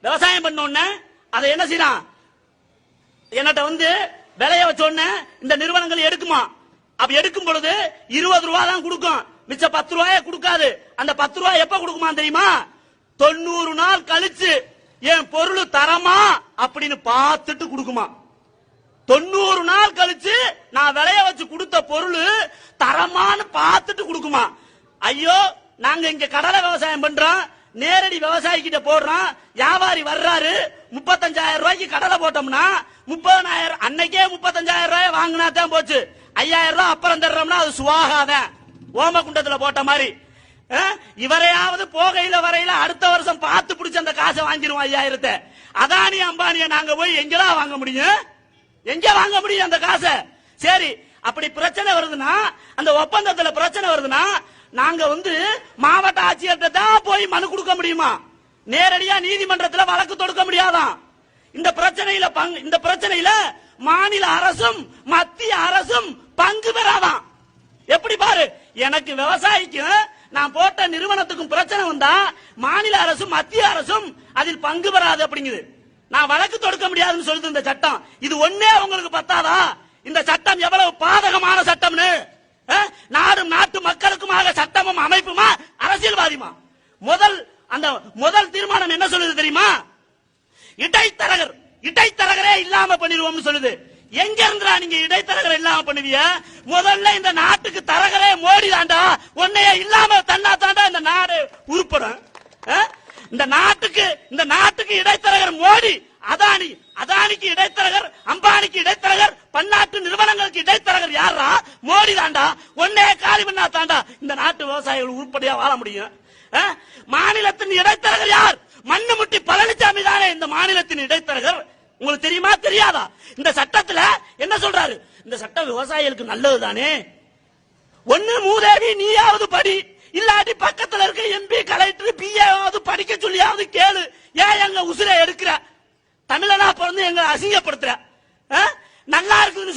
விவசாயம் பண்ண உடனே அதை என்ன செய்யலாம், என்னட்ட வந்து விளைய வச்ச உடனே இந்த நிறுவனங்கள் எடுக்குமா. அப்ப எடுக்கும் பொழுது 20 ரூபாய் தான் கொடுக்கும், மிச்ச 10 ரூபாய கொடுக்காது. அந்த 10 ரூபாய் எப்ப கொடுக்குமா தெரியுமா? 90 நாள் கழிச்சு என் பொருள் தரமா அப்படின்னு பார்த்துட்டு கொடுக்குமா. 90 நாள் கழிச்சு நான் விளைய வச்சு கொடுத்த பொருள் தரமான்னு பார்த்துட்டு கொடுக்குமா. ஐயோ, நாங்க இங்க கடலை விவசாயம் பண்றோம், நேரடி விவசாயி கிட்ட போடுறோம், வியாபாரி வர்றாரு, 35,000 ரூபாய்க்கு கடலை போட்டோம்னா 30,000, அன்னைக்கே 35,000 ரூபாய் வாங்கினா தான் போச்சு. 5,000 ரூபாய் அப்புறம் தர்றோம்னா அது சுவாகாதான், ஓமகுண்டத்துல போட்ட மாதிரி. இவரையாவது போகையில வரையில அடுத்த வருஷம் பார்த்து பிடிச்ச அந்த காசை வாங்கிடுவோம் 5,000. அதானி அம்பானிய நாங்க போய் எங்கெல்லாம் வாங்க முடியும்? எங்க வாங்க முடியும் அந்த காசை? சரி, அப்படி பிரச்சனை வருதுன்னா, அந்த ஒப்பந்தத்துல பிரச்சனை வருதுன்னா நாங்க வந்து மாவட்ட ஆட்சியர்கிட்ட தான் போய் மனு கொடுக்க முடியுமா? நேரடியா நீதிமன்றத்தில் வழக்கு தொடுக்க முடியாதான். இந்த பிரச்சனையில மாநில அரசும் மத்திய அரசும் பங்கு பெறாதான். எப்படி பாரு, எனக்கு விவசாயிக்கு நான் போட்ட நிறுவனத்துக்கும் பிரச்சனை வந்தா மாநில அரசும் மத்திய அரசும் அதில் பங்கு பெறாது அப்படிங்குது. நான் வழக்கு தொடுக்க முடியாதுன்னு சொல்லுது இந்த சட்டம். இது ஒன்னே உங்களுக்கு பத்தாதா? இந்த சட்டம் எவ்வளவு பாதகமான சட்டம்னு. நாடும் நாட்டு மக்களுக்குமாக சட்டமும் அமைப்புமா அரசியல்வாதிமா? முதல் தீர்மானம் என்ன சொல்லுது தெரியுமா? இடைத்தரகரே இல்லாம பண்ணிடுவோம் சொல்லுது. எங்க இருந்தா நீங்க இடைத்தரகரை இல்லாம பண்ணுவீங்க? முதல்ல இந்த நாட்டுக்கு தரகரே மோடி தாண்டா. உன்னைய இல்லாம தன்னா தாண்டா இந்த நாடு உருப்படும். இந்த நாட்டுக்கு இடைத்தரகர் மோடி. அதானிக்கு இடைத்தரகர், அம்பானிக்கு இடைத்தரகர், பன்னாட்டு நிறுவனங்களுக்கு இடைத்தரகர் யாரா? மோடி தாண்டா. ஒன்னே காலி பண்ணா தாண்டா இந்த நாட்டு விவசாயிகள் உருப்படியா வாழ முடியும். மாநிலத்தின் இடைத்தரகர் யார்? மண்ணுமுட்டி பழனிசாமி தானே இந்த மாநிலத்தின் இடைத்தரகர். உங்களுக்கு தெரியுமா தெரியாதா? இந்த சட்டத்துல என்ன சொல்றாரு? இந்த சட்டம் விவசாயிகளுக்கு நல்லது தானே. ஒன்னு மூதேவி நீயாவது படி, இல்லாட்டி பக்கத்துல இருக்க எம்பி கலெக்டர் பிஏவாவது படிக்க சொல்லியாவது கேளு. ஏன் எங்க உசுரை எடுக்கிற? தமிழனா பிறந்து எங்க அசிங்கப்படுத்துற? நல்லா இருக்குன்னு